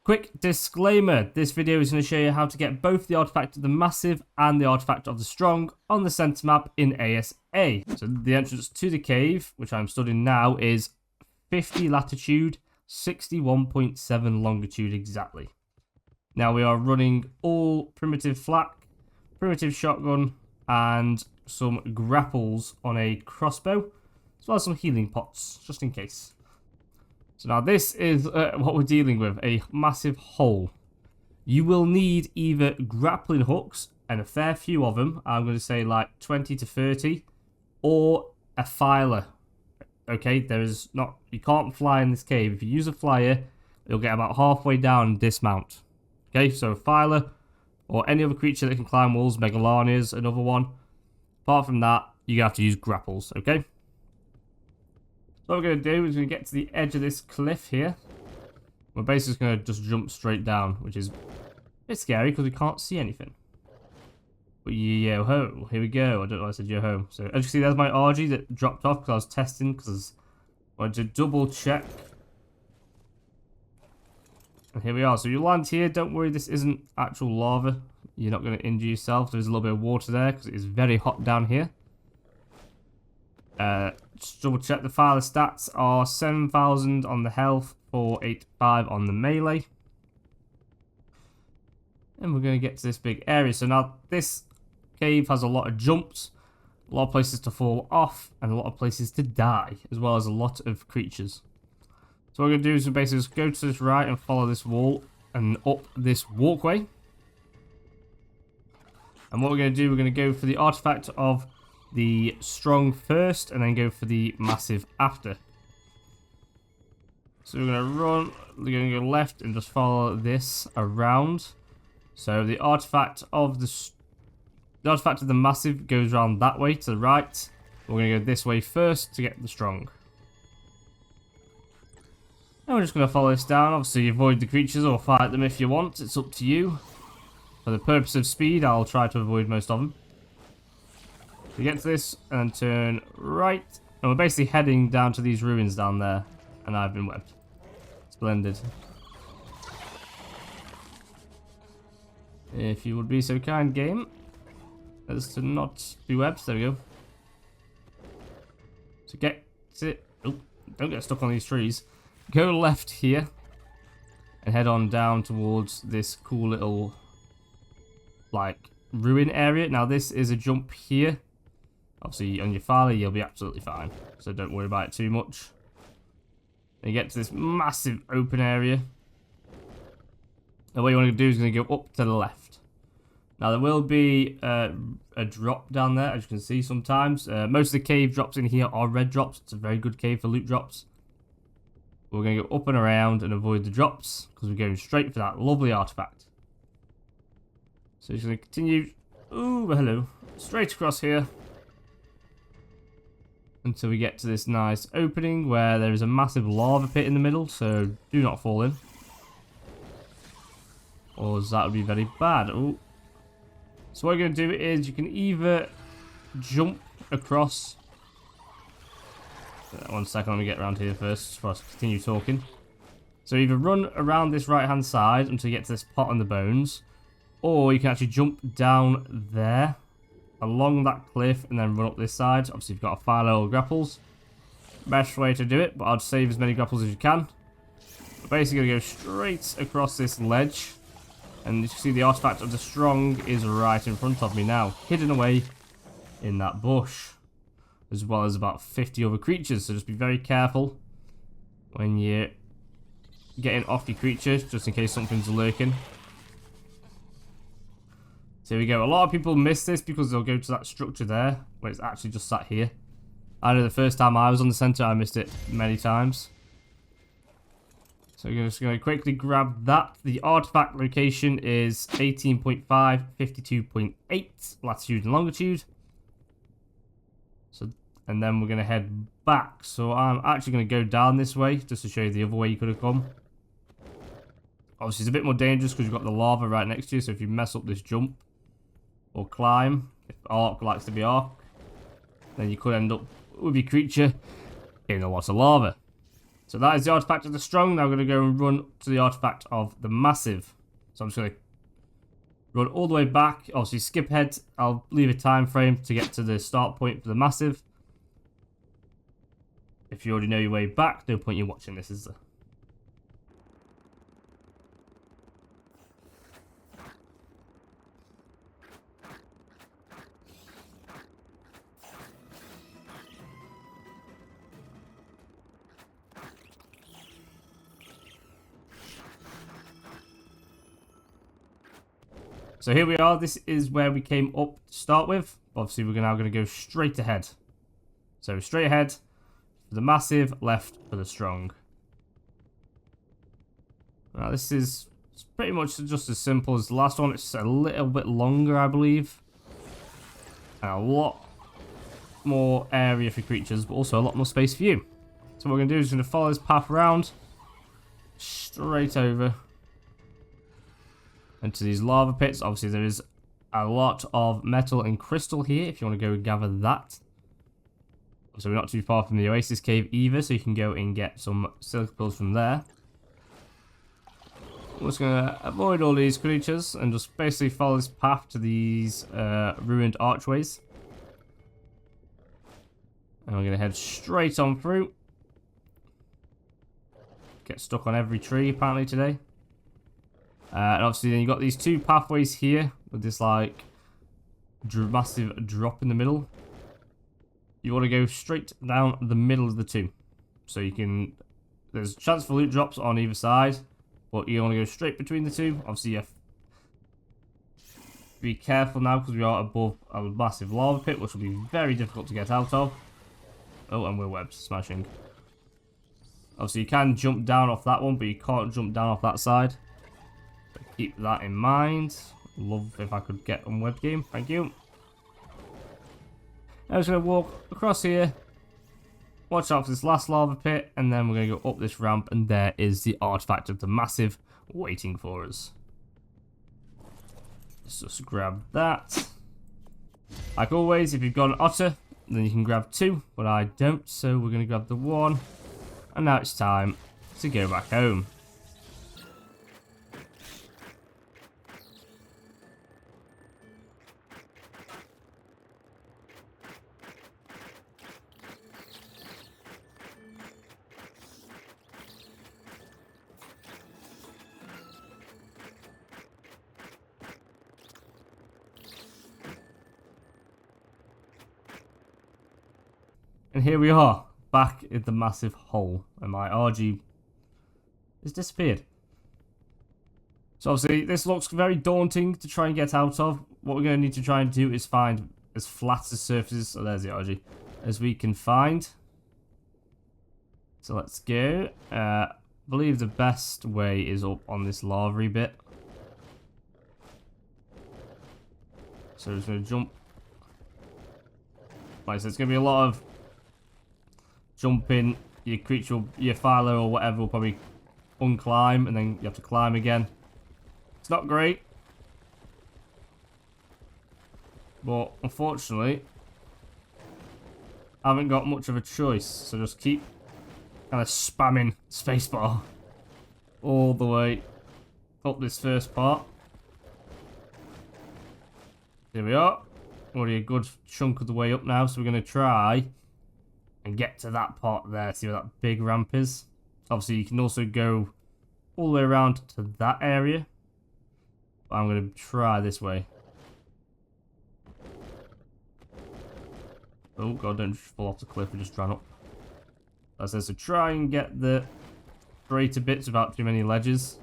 Quick disclaimer, this video is going to show you how to get both the artifact of the massive and the artifact of the strong on the center map in ASA. So the entrance to the cave, which I'm studying now, is 50 latitude, 61.7 longitude exactly. Now we are running all primitive flak, primitive shotgun, and some grapples on a crossbow, as well as some healing pots, just in case. So now this is what we're dealing with, a massive hole. You will need either grappling hooks, and a fair few of them, I'm going to say like 20 to 30, or a filer. Okay, you can't fly in this cave. If you use a flyer, you'll get about halfway down and dismount. Okay, so a filer, or any other creature that can climb walls, Megalania's another one. Apart from that, you're going to have to use grapples, okay? So what we're going to do is we're going to get to the edge of this cliff here. We're basically going to just jump straight down, which is a bit scary because we can't see anything. But yo-ho, here we go. I don't know why I said yo-ho. So as you can see, there's my RG that dropped off because I was testing, because I wanted to double check. And here we are. So you land here, don't worry, this isn't actual lava. You're not going to injure yourself. There's a little bit of water there because it is very hot down here. Just double check, the filer stats are 7,000 on the health, 485 on the melee. And we're going to get to this big area. So now this cave has a lot of jumps, a lot of places to fall off, and a lot of places to die, as well as a lot of creatures. So what we're going to do is basically just go to this right and follow this wall and up this walkway. And what we're going to do, we're going to go for the artifact of the strong first, and then go for the massive after. So we're going to run, we're going to go left and just follow this around. So the artifact of the massive goes around that way to the right. We're going to go this way first to get the strong. And we're just going to follow this down. Obviously avoid the creatures or fight them if you want, it's up to you. For the purpose of speed, I'll try to avoid most of them. We get to this and turn right, and we're basically heading down to these ruins down there, and I've been webbed. Splendid. If you would be so kind, game, as to not be webbed. There we go. So get it. Oh, don't get stuck on these trees. Go left here and head on down towards this cool little like ruin area. Now this is a jump here. Obviously on your filer you'll be absolutely fine, so don't worry about it too much. And you get to this massive open area. And what you want to do is going to go up to the left. Now there will be a drop down there, as you can see sometimes. Most of the cave drops in here are red drops. It's a very good cave for loot drops. We're going to go up and around and avoid the drops, because we're going straight for that lovely artifact. So just going to continue, ooh, hello, straight across here until we get to this nice opening where there is a massive lava pit in the middle, so do not fall in, or that would be very bad. Ooh. So what you're going to do is you can either jump across. One second, let me get around here first before I continue talking. So either run around this right hand side until you get to this pot on the bones, or you can actually jump down there along that cliff and then run up this side. Obviously you've got a filer or grapples. Best way to do it, but I'd save as many grapples as you can. But basically going to go straight across this ledge, and you can see the artifact of the strong is right in front of me now, hidden away in that bush, as well as about 50 other creatures. So just be very careful when you're getting off your creatures, just in case something's lurking. So here we go. A lot of people miss this because they'll go to that structure there, where it's actually just sat here. I know the first time I was on the center, I missed it many times. So we're just going to quickly grab that. The artifact location is 18.5, 52.8 latitude and longitude. So, and then we're going to head back. So I'm actually going to go down this way just to show you the other way you could have come. Obviously it's a bit more dangerous because you've got the lava right next to you, so if you mess up this jump or climb, if Ark likes to be Ark, then you could end up with your creature in a lot of lava. So that is the artifact of the strong. Now we're going to go and run to the artifact of the massive. So I'm just going to run all the way back. Obviously skip ahead. I'll leave a time frame to get to the start point for the massive. If you already know your way back, no point in watching this, is there? So here we are. This is where we came up to start with. Obviously, we're now going to go straight ahead. So straight ahead for the massive, left for the strong. Now this is pretty much just as simple as the last one. It's a little bit longer, I believe. And a lot more area for creatures, but also a lot more space for you. So what we're going to do is we're going to follow this path around. Straight over. Into these lava pits. Obviously there is a lot of metal and crystal here if you want to go and gather that. So we're not too far from the Oasis cave either, so you can go and get some silica pills from there. We're just going to avoid all these creatures and just basically follow this path to these ruined archways. And we're going to head straight on through. Get stuck on every tree apparently today. And obviously then you've got these two pathways here with this like massive drop in the middle. You want to go straight down the middle of the two. So you can, there's a chance for loot drops on either side, but you want to go straight between the two. Obviously you have to be careful now because we are above a massive lava pit, which will be very difficult to get out of. Oh, and we're webbed, smashing. Obviously you can jump down off that one, but you can't jump down off that side. Keep that in mind. Love if I could get on web game. Thank you. I'm just going to walk across here. Watch out for this last lava pit. And then we're going to go up this ramp. And there is the artifact of the massive waiting for us. Let's just grab that. Like always, if you've got an otter, then you can grab two. But I don't. So we're going to grab the one. And now it's time to go back home. And here we are, back in the massive hole, and my RG has disappeared. So obviously, this looks very daunting to try and get out of. What we're going to need to try and do is find as flat as surfaces, so there's the RG, as we can find. So let's go. I believe the best way is up on this lava bit. So we're just going to jump. Like I said, it's going to be a lot of jumping. Your creature, your philo or whatever will probably unclimb, and then you have to climb again. It's not great, but unfortunately I haven't got much of a choice, so just keep kind of spamming spacebar all the way up this first part. Here we are, already a good chunk of the way up now, so we're going to try and get to that part there, see where that big ramp is. Obviously, you can also go all the way around to that area. But I'm going to try this way. Oh god, don't just fall off the cliff and just run up. That says to try and get the greater bits without too many ledges.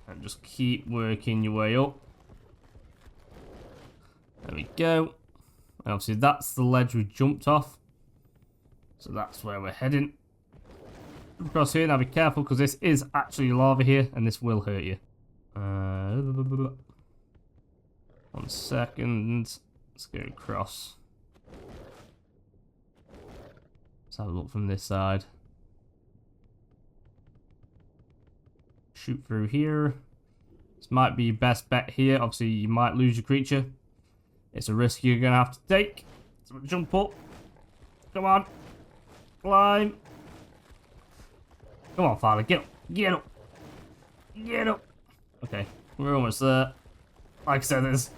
And just keep working your way up. There we go. And obviously that's the ledge we jumped off. So that's where we're heading. Across here, now be careful because this is actually lava here and this will hurt you. 1 second. Let's go across. Let's have a look from this side. Shoot through here. This might be your best bet here. Obviously you might lose your creature. It's a risk you're going to have to take. So jump up. Come on. Climb. Come on, Father. Get up. Get up. Get up. Okay, we're almost there. Like I said, there's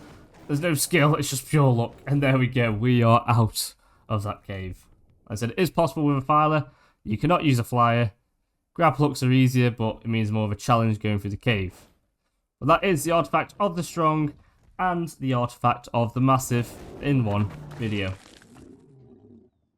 no skill. It's just pure luck. And there we go. We are out of that cave. Like I said, it is possible with a filer. You cannot use a flyer. Grab hooks are easier, but it means more of a challenge going through the cave. But that is the artifact of the strong and the artifact of the massive in one video.